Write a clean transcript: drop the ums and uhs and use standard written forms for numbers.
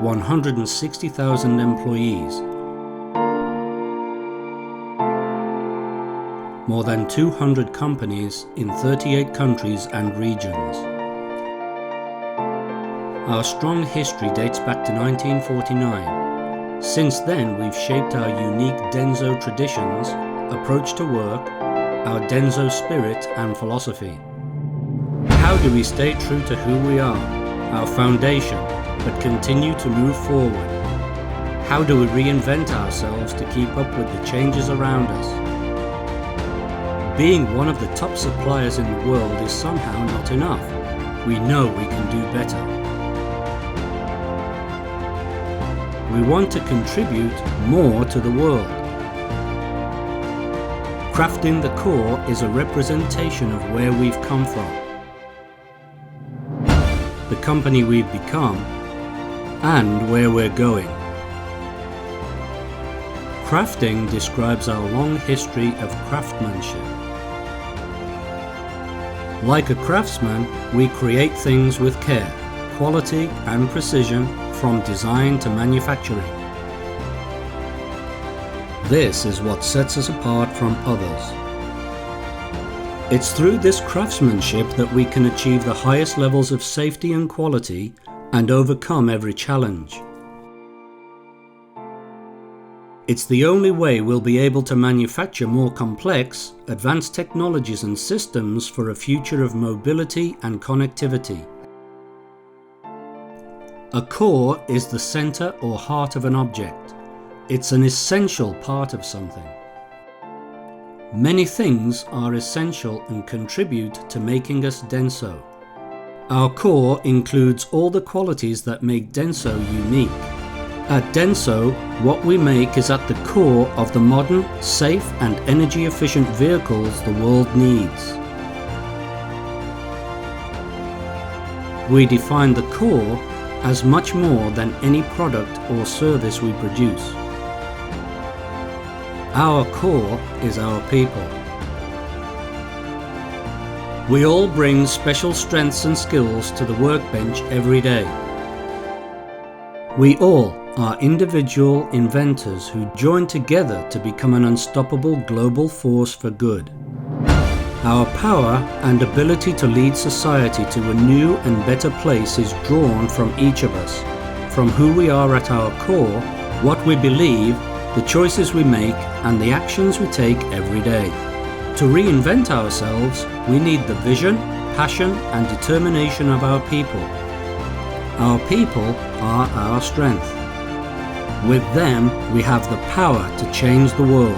160,000 employees, more than 200 companies in 38 countries and regions. Our strong history dates back to 1949. Since then, we've shaped our unique DENSO traditions, approach to work, our DENSO spirit and philosophy. How do we stay true to who we are, our foundation, but continue to move forward? How do we reinvent ourselves to keep up with the changes around us? Being one of the top suppliers in the world is somehow not enough. We know we can do better. We want to contribute more to the world. Crafting the core is a representation of where we've come from, the company we've become, and where we're going. Crafting describes our long history of craftsmanship. Like a craftsman, we create things with care, quality and precision from design to manufacturing. This is what sets us apart from others. It's through this craftsmanship that we can achieve the highest levels of safety and quality and overcome every challenge. It's the only way we'll be able to manufacture more complex, advanced technologies and systems for a future of mobility and connectivity. A core is the center or heart of an object. It's an essential part of something. Many things are essential and contribute to making us DENSO. Our core includes all the qualities that make DENSO unique. At DENSO, what we make is at the core of the modern, safe and energy-efficient vehicles the world needs. We define the core as much more than any product or service we produce. Our core is our people. We all bring special strengths and skills to the workbench every day. We all are individual inventors who join together to become an unstoppable global force for good. Our power and ability to lead society to a new and better place is drawn from each of us, from who we are at our core, what we believe, the choices we make, and the actions we take every day. To reinvent ourselves, we need the vision, passion, and determination of our people. Our people are our strength. With them, we have the power to change the world.